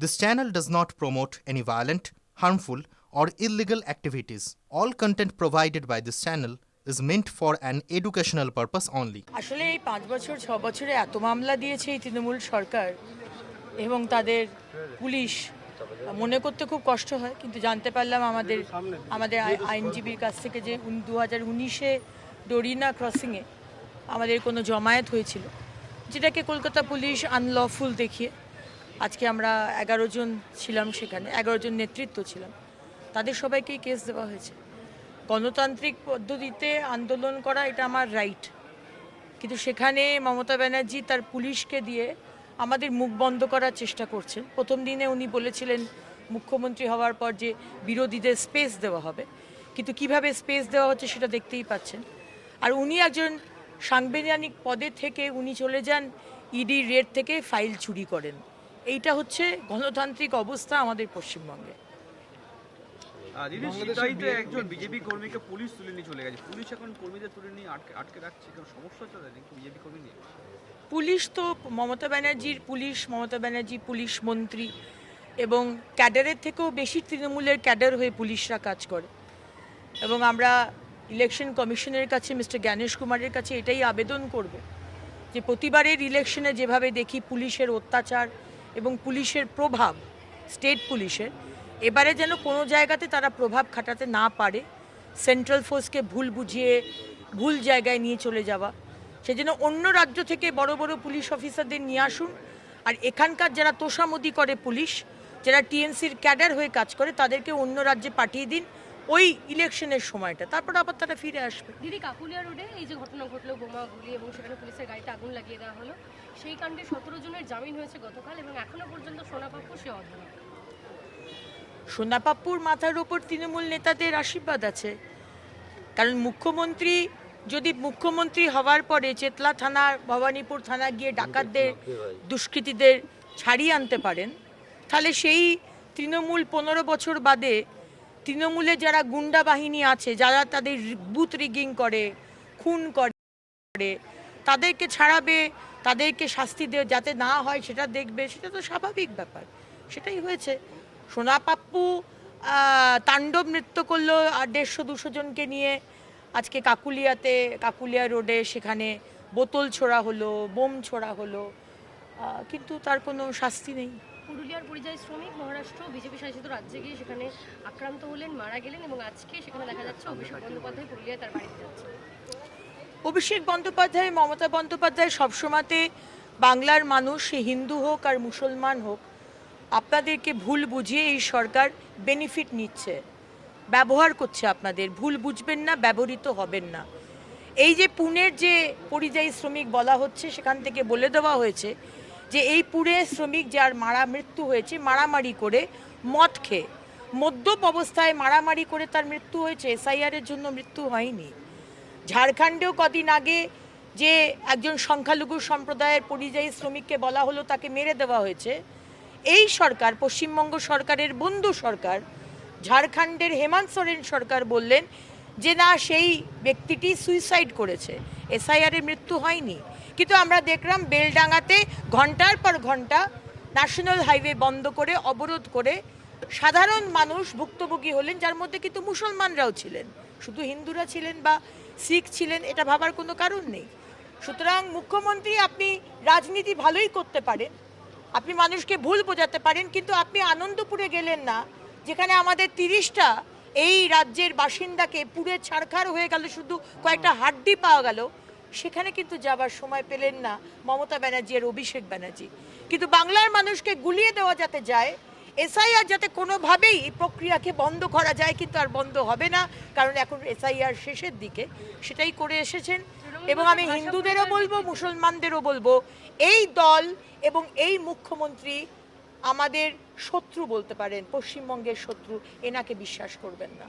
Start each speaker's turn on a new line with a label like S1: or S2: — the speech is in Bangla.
S1: This channel does not promote any violent, harmful, or illegal activities. All content provided by this channel is meant for an educational purpose only.
S2: আসলে এই 5 বছর 6 বছরে এত মামলা দিয়েছে এই তৃণমূল সরকার এবং তাদের পুলিশ, মনে করতে খুব কষ্ট হয়, কিন্তু জানতে পারলাম আমাদের আইনজীবীর কাছ থেকে যে 2019-এ ডোরিনা ক্রসিংয়ে আমাদের কোনো জমায়েত হয়েছিল, যেটাকে কলকাতা পুলিশ আনলফুল দেখিয়ে আজকে আমরা 11 জন ছিলাম, সেখানে 11 জন নেতৃত্ব ছিলাম, তাদের সবাইকেই কেস দেওয়া হয়েছে। গণতান্ত্রিক পদ্ধতিতে আন্দোলন করা এটা আমার রাইট, কিন্তু সেখানে মমতা ব্যানার্জি তার পুলিশকে দিয়ে আমাদের মুখ বন্ধ করার চেষ্টা করছেন। প্রথম দিনে উনি বলেছিলেন মুখ্যমন্ত্রী হওয়ার পর যে বিরোধীদের স্পেস দেওয়া হবে, কিন্তু কিভাবে স্পেস দেওয়া হচ্ছে সেটা দেখতেই পাচ্ছেন। আর উনি একজন সাংবিধানিক পদে থেকে উনি চলে যান ইডি রেড থেকে ফাইল চুরি করেন। এইটা হচ্ছে গণতান্ত্রিক অবস্থা আমাদের পশ্চিমবঙ্গে।
S3: একজন বিজেপি কর্মীকে পুলিশ তুলে নিয়ে চলে গেছে, পুলিশ এখন কর্মীদের তুলে নিয়ে আটকে রাখছে, কারণ সমস্যা হচ্ছে বিজেপি কর্মী নিয়ে।
S2: পুলিশ তো মমতা ব্যানার্জি পুলিশ মন্ত্রী এবং ক্যাডারের থেকেও বেশি তৃণমূলের ক্যাডার হয়ে পুলিশরা কাজ করে। এবং আমরা ইলেকশন কমিশনের কাছে মিস্টার জ্ঞানেশ কুমারের কাছে এটাই আবেদন করব যে প্রতিবারের ইলেকশনে যেভাবে দেখি পুলিশের অত্যাচার এবং পুলিশের প্রভাব, স্টেট পুলিশের, এবারে যেন কোনো জায়গাতে তারা প্রভাব খাটাতে না পারে, সেন্ট্রাল ফোর্সকে ভুল বুঝিয়ে ভুল জায়গায় নিয়ে চলে যাওয়া, সেজন্য অন্য রাজ্য থেকে বড় বড় পুলিশ অফিসারদের নিয়ে আসুন, আর এখানকার যারা তোষামোদি করে পুলিশ, যারা টিএমসির ক্যাডার হয়ে কাজ করে, তাদেরকে অন্য রাজ্যে পাঠিয়ে দিন ওই ইলেকশনের সময়টা, তারপর আবার তারা ফিরে আসবে।
S4: দিদি, কাকুলিয়া রোডে এই যে ঘটনা ঘটলো, বোমা গুলি এবং সেখানে পুলিশের গাড়িতে আগুন লাগিয়ে দেওয়া হলো, সেই কাণ্ডে 17 জনের জামিন হয়েছে গতকাল এবং এখনো পর্যন্ত সোনাপাপ্পু সে অধরা।
S2: সোনাপাপ্পুর মাথার ওপর তৃণমূল নেতাদের আশীর্বাদ আছে, কারণ মুখ্যমন্ত্রী যদি মুখ্যমন্ত্রী হওয়ার পরে চেতলা থানা, ভবানীপুর থানা গিয়ে ডাকাতদের, দুষ্কৃতীদের ছাড়িয়ে আনতে পারেন, তাহলে সেই তৃণমূল 15 বছর বাদে তৃণমূলে যারা গুন্ডা বাহিনী আছে, যারা তাদের বুথ রিগিং করে, খুন করে, তাদেরকে ছাড়াবে, তাদেরকে শাস্তি দেবে যাতে না হয় সেটা দেখবে, সেটা তো স্বাভাবিক ব্যাপার। সেটাই হয়েছে। সোনাপাপ্পু তাণ্ডব নৃত্য করলো আর 150-200 জনকে নিয়ে আজকে কাকুলিয়া রোডে, সেখানে বোতল ছোড়া হলো, বোম ছোড়া হলো, কিন্তু তার কোনো শাস্তি নেই।
S4: পুরুলিয়ার পরিযায়ী শ্রমিক মহারাষ্ট্র বিজেপি শাসিত রাজ্যে গিয়ে সেখানে আক্রান্ত হলেন, মারা গেলেন এবং আজকে সেখানে দেখা যাচ্ছে অভিষেক বন্দ্যোপাধ্যায় পুরুলিয়ায় তার বাড়িতে যাচ্ছে।
S2: অভিষেক বন্দ্যোপাধ্যায়, মমতা বন্দ্যোপাধ্যায় সবসময়তে বাংলার মানুষ, সে হিন্দু হোক আর মুসলমান হোক, আপনাদেরকে ভুল বুঝিয়ে এই সরকার বেনিফিট নিচ্ছে, ব্যবহার করছে আপনাদের। ভুল বুঝবেন না, ব্যবহৃত হবেন না। এই যে পুনের যে পরিযায়ী শ্রমিক বলা হচ্ছে, সেখান থেকে বলে দেওয়া হয়েছে যে এই পুরে শ্রমিক যার মৃত্যু হয়েছে মারামারি করে, মদ খেয়ে, মদ্যপ অবস্থায় মারামারি করে তার মৃত্যু হয়েছে, এসআইআরের জন্য মৃত্যু হয়নি। ঝাড়খণ্ডেও কদিন আগে যে একজন সংখ্যালঘু সম্প্রদায়ের পরিযায়ী শ্রমিককে বলা হলো তাকে মেরে দেওয়া হয়েছে। এই সরকার, পশ্চিমবঙ্গ সরকারের বন্ধু সরকার, ঝাড়খণ্ডের হেমন্ত সোরেন সরকার বললেন যে না, সেই ব্যক্তিটি সুইসাইড করেছে, এসআইআরের মৃত্যু হয়নি। কিন্তু আমরা দেখলাম বেলডাঙ্গাতে ঘন্টার পর ঘন্টা ন্যাশনাল হাইওয়ে বন্ধ করে, অবরোধ করে সাধারণ মানুষ ভুক্তভোগী হলেন, যার মধ্যে কিন্তু মুসলমানরাও ছিলেন, শুধু হিন্দুরা ছিলেন বা শিখ ছিলেন এটা ভাবার কোনো কারণ নেই। সুতরাং মুখ্যমন্ত্রী, আপনি রাজনীতি ভালোই করতে পারেন, আপনি মানুষকে ভুল বোঝাতে পারেন, কিন্তু আপনি আনন্দপুরে গেলেন না, যেখানে আমাদের 30টা এই রাজ্যের বাসিন্দাকে পুড়ে ছারখার হয়ে গেল, শুধু কয়েকটা হাড্ডি পাওয়া গেল, সেখানে কিন্তু যাবার সময় পেলেন না মমতা ব্যানার্জি আর অভিষেক ব্যানার্জি। কিন্তু বাংলার মানুষকে গুলিয়ে দেওয়া যাতে যায়, এসআইআর যাতে কোনোভাবেই এই প্রক্রিয়াকে বন্ধ করা যায়, কিন্তু আর বন্ধ হবে না, কারণ এখন এসআইআর শেষের দিকে, সেটাই করে এসেছেন। এবং আমি হিন্দুদেরও বলবো, মুসলমানদেরও বলবো, এই দল এবং এই মুখ্যমন্ত্রী আমাদের শত্রু বলতে পারেন, পশ্চিমবঙ্গের শত্রু, এনাকে বিশ্বাস করবেন না।